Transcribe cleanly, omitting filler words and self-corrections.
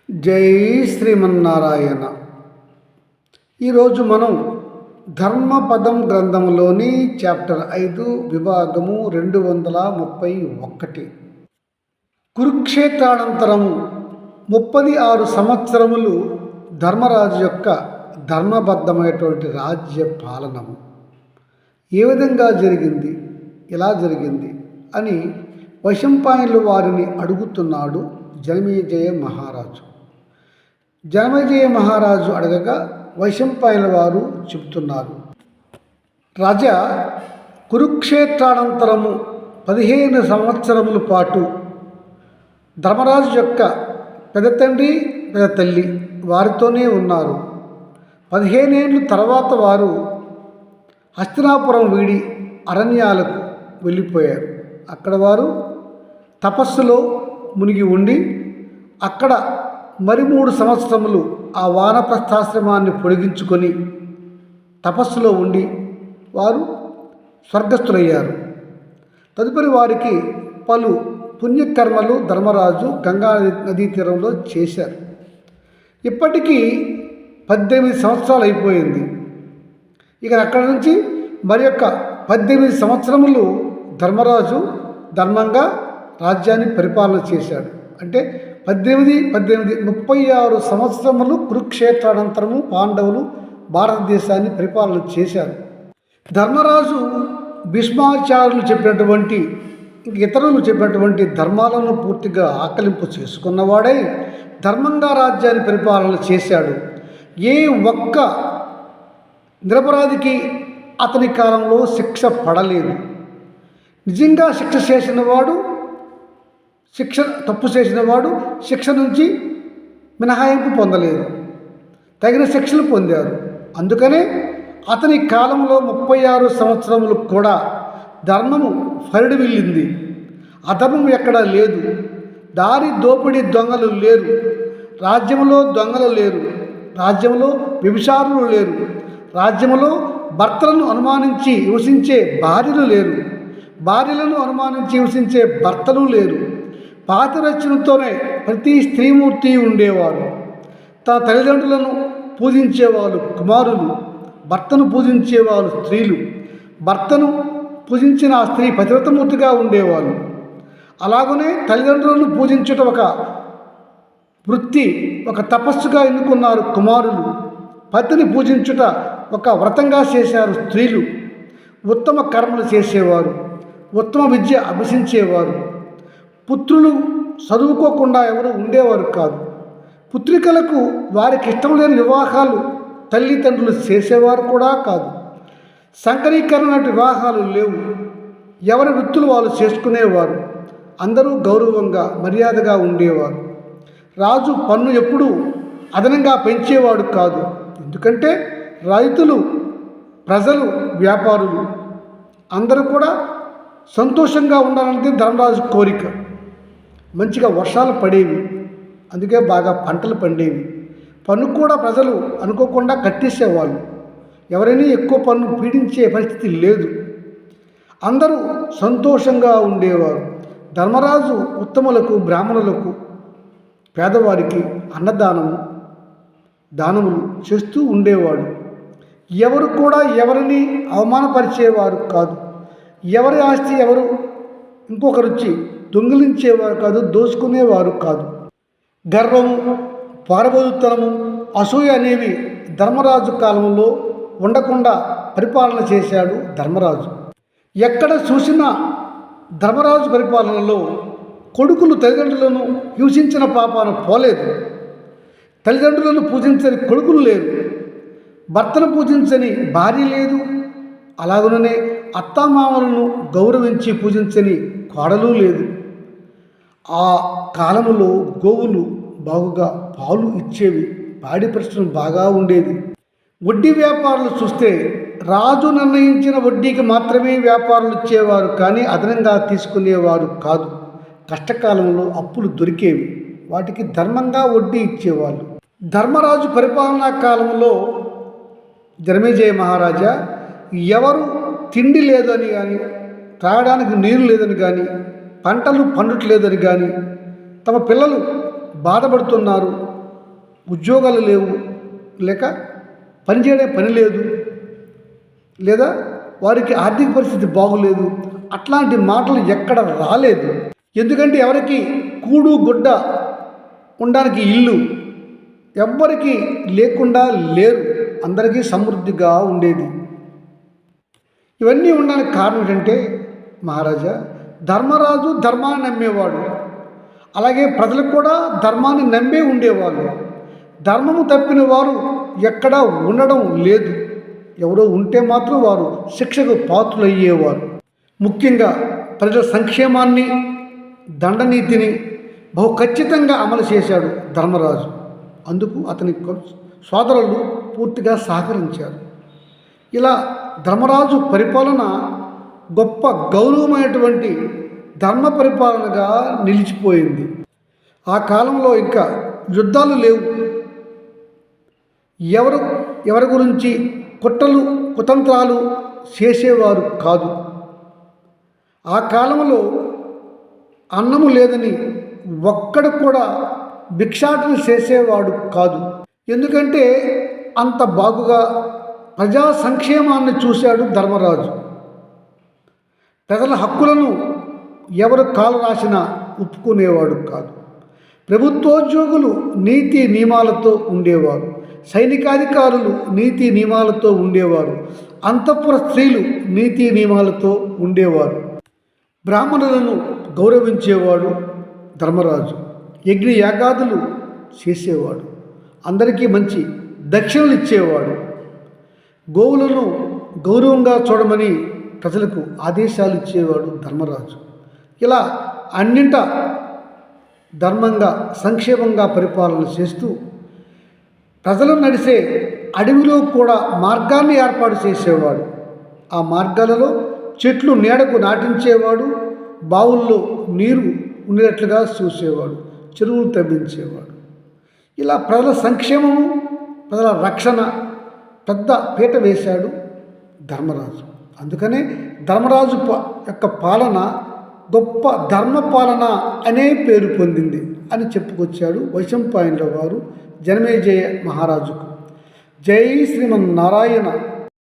జై శ్రీమన్నారాయణ. ఈరోజు మనం ధర్మపదం గ్రంథంలోని చాప్టర్ 5 విభాగము 231 కురుక్షేత్రానంతరము 36 సంవత్సరములు ధర్మరాజు యొక్క ధర్మబద్ధమైనటువంటి రాజ్య పాలనము ఏ విధంగా జరిగింది, ఎలా జరిగింది అని వైశంపాయనులు వారిని అడుగుతున్నాడు జనమేజయ మహారాజు. జనమేజయ మహారాజు అడగగా వైశంపాయనుల వారు చెబుతున్నారు, రాజా, కురుక్షేత్రానంతరము 15 సంవత్సరముల పాటు ధర్మరాజు యొక్క పెద్ద తండ్రి పెద్ద తల్లి వారితోనే ఉన్నారు. 15 ఏళ్ళు తర్వాత వారు హస్తినాపురం వీడి అరణ్యాలకు వెళ్ళిపోయారు. అక్కడ వారు తపస్సులో మునిగి ఉండి అక్కడ మరి 3 సంవత్సరములు ఆ వానప్రస్థాశ్రమాన్ని పొడిగించుకొని తపస్సులో ఉండి వారు స్వర్గస్థులయ్యారు. తదుపరి వారికి పలు పుణ్యకర్మలు ధర్మరాజు గంగా నదీ తీరంలో చేశారు. ఇప్పటికీ 18 సంవత్సరాలు అయిపోయింది. ఇక అక్కడి నుంచి మరి యొక్క 18 సంవత్సరములు ధర్మరాజు ధర్మంగా రాజ్యాన్ని పరిపాలన చేశాడు. అంటే 36 సంవత్సరములు కురుక్షేత్రానంతరము పాండవులు భారతదేశాన్ని పరిపాలన చేశారు. ధర్మరాజు భీష్మాచార్యులు చెప్పినటువంటి ఇతరులు చెప్పినటువంటి ధర్మాలను పూర్తిగా ఆకలింపు చేసుకున్నవాడై ధర్మంగా రాజ్యాన్ని పరిపాలన చేశాడు. ఏ ఒక్క నిరపరాధికి అతని కాలంలో శిక్ష పడలేదు. నిజంగా తప్పు చేసిన వాడు శిక్ష నుంచి మినహాయింపు పొందలేదు, తగిన శిక్షలు పొందారు. అందుకనే అతని కాలంలో 36 సంవత్సరములు కూడా ధర్మము ఫరిడి వెళ్ళింది. అధర్మం ఎక్కడా లేదు. దారి దోపిడీ దొంగలు లేరు, రాజ్యంలో దొంగలు లేరు, రాజ్యంలో వ్యభిచారులు లేరు, రాజ్యంలో భర్తలను అనుమానించి హింసించే భార్యలు లేరు, భార్యలను అనుమానించి హింసించే భర్తలు లేరు. పాతిరత్యంతోనే ప్రతి స్త్రీమూర్తి ఉండేవారు. తన తల్లిదండ్రులను పూజించేవాళ్ళు కుమారులు, భర్తను పూజించేవాళ్ళు స్త్రీలు, భర్తను పూజించిన ఆ స్త్రీ పతివ్రతమూర్తిగా ఉండేవాళ్ళు. అలాగనే తల్లిదండ్రులను పూజించుట ఒక వృత్తి, ఒక తపస్సుగా ఎన్నుకున్నారు కుమారులు. పతిని పూజించుట ఒక వ్రతంగా చేశారు స్త్రీలు. ఉత్తమ కర్మలు చేసేవారు, ఉత్తమ విద్య అభ్యసించేవారు. పుత్రులు చదువుకోకుండా ఎవరు ఉండేవారు కాదు. పుత్రికలకు వారికి ఇష్టం లేని వివాహాలు తల్లిదండ్రులు చేసేవారు కూడా కాదు. సంకరీకరణ వివాహాలు లేవు. ఎవరి వృత్తులు వాళ్ళు చేసుకునేవారు. అందరూ గౌరవంగా మర్యాదగా ఉండేవారు. రాజు పన్ను ఎప్పుడూ అదనంగా పెంచేవాడు కాదు. ఎందుకంటే రైతులు, ప్రజలు, వ్యాపారులు అందరూ కూడా సంతోషంగా ఉండాలంటే ధర్మరాజు కోరిక. మంచిగా వర్షాలు పడేవి, అందుకే బాగా పంటలు పండేవి. పన్ను కూడా ప్రజలు అనుకోకుండా కట్టేసేవాళ్ళు. ఎవరైనా ఎక్కువ పన్ను పీడించే పరిస్థితి లేదు. అందరూ సంతోషంగా ఉండేవారు. ధర్మరాజు ఉత్తములకు, బ్రాహ్మణులకు, పేదవారికి దానములు చేస్తూ ఉండేవాడు. ఎవరు కూడా ఎవరిని అవమానపరిచేవారు కాదు. ఎవరి ఆస్తి ఎవరు ఇంకొకరుచ్చి దొంగిలించేవారు కాదు, దోచుకునేవారు కాదు. గర్వము, పారబోతుతనము, అసూయ అనేవి ధర్మరాజు కాలంలో ఉండకుండా పరిపాలన చేశాడు ధర్మరాజు. ఎక్కడ చూసినా ధర్మరాజు పరిపాలనలో కొడుకులు తల్లిదండ్రులను హింసించిన పాపాన పోలేదు. తల్లిదండ్రులను పూజించని కొడుకులు లేరు, భర్తను పూజించని భార్య లేదు, అలాగనే అత్తామామలను గౌరవించి పూజించని కోడలు లేదు. ఆ కాలములో గోవులు బాగుగా పాలు ఇచ్చేవి, పాడి పరిశ్రమ బాగా ఉండేది. వడ్డీ వ్యాపారులు చూస్తే రాజు నిర్ణయించిన వడ్డీకి మాత్రమే వ్యాపారులు ఇచ్చేవారు, కానీ అదనంగా తీసుకునేవారు కాదు. కష్టకాలంలో అప్పులు దొరికేవి, వాటికి ధర్మంగా వడ్డీ ఇచ్చేవాళ్ళు. ధర్మరాజు పరిపాలనా కాలంలో జనమేజయ మహారాజా ఎవరు తిండి లేదని కానీ, త్రాగడానికి నీరు లేదని కానీ, పంటలు పండట్లేదని కానీ, తమ పిల్లలు బాధపడుతున్నారు, ఉద్యోగాలు లేవు, లేక పనిచేయడం పని లేదు, లేదా వారికి ఆర్థిక పరిస్థితి బాగులేదు, అట్లాంటి మాటలు ఎక్కడ రాలేదు. ఎందుకంటే ఎవరికి కూడు గుడ్డ ఉండడానికి ఇల్లు ఎవ్వరికి లేకుండా లేరు, అందరికీ సమృద్ధిగా ఉండేది. ఇవన్నీ ఉండడానికి కారణం ఏంటంటే మహారాజా ధర్మరాజు ధర్మాన్ని నమ్మేవాడు, అలాగే ప్రజలు కూడా ధర్మాన్ని నమ్మే ఉండేవాళ్ళు. ధర్మము తప్పిన వారు ఎక్కడా ఉండడం లేదు, ఎవరో ఉంటే మాత్రం వారు శిక్షకు పాత్రులయ్యేవారు. ముఖ్యంగా ప్రజల సంక్షేమాన్ని, దండనీతిని బహు ఖచ్చితంగా అమలు చేశాడు ధర్మరాజు. అందుకు అతని సోదరులు పూర్తిగా సహకరించారు. ఇలా ధర్మరాజు పరిపాలన గొప్ప గౌరవమైనటువంటి ధర్మ పరిపాలనగా నిలిచిపోయింది. ఆ కాలంలో ఇంకా యుద్ధాలు లేవు, ఎవరి గురించి కుట్రలు కుతంత్రాలు చేసేవారు కాదు. ఆ కాలంలో అన్నము లేదని ఒక్కడు కూడా భిక్షాటన చేసేవాడు కాదు. ఎందుకంటే అంత బాగుగా ప్రజా సంక్షేమాన్ని చూశాడు ధర్మరాజు. ప్రజల హక్కులను ఎవరు కాలు రాసినా ఒప్పుకునేవాడు కాదు. ప్రభుత్వోద్యోగులు నీతి నియమాలతో ఉండేవారు, సైనికాధికారులు నీతి నియమాలతో ఉండేవారు, అంతఃపుర స్త్రీలు నీతి నియమాలతో ఉండేవారు. బ్రాహ్మణులను గౌరవించేవాడు ధర్మరాజు. యజ్ఞ యాగాదులు చేసేవాడు, అందరికీ మంచి దక్షిణలు ఇచ్చేవాడు. గోవులను గౌరవంగా చూడమని ప్రజలకు ఆదేశాలు ఇచ్చేవాడు ధర్మరాజు. ఇలా అన్నింట ధర్మంగా సంక్షేమంగా పరిపాలన చేస్తూ ప్రజలు నడిసే అడవిలో కూడా మార్గాన్ని ఏర్పాటు చేసేవాడు. ఆ మార్గాలలో చెట్లు నీడకు నాటించేవాడు, బావుల్లో నీరు ఉండేటట్లుగా చూసేవాడు, చెరువులు తవ్వించేవాడు. ఇలా ప్రజల సంక్షేమము, ప్రజల రక్షణ పెద్ద పీట వేశాడు ధర్మరాజు. అందుకనే ధర్మరాజు యొక్క పాలన గొప్ప ధర్మపాలన అనే పేరు పొందింది అని చెప్పుకొచ్చాడు వైశంపాయనుల వారు జనమేజయ మహారాజుకు. జై శ్రీమన్నారాయణ.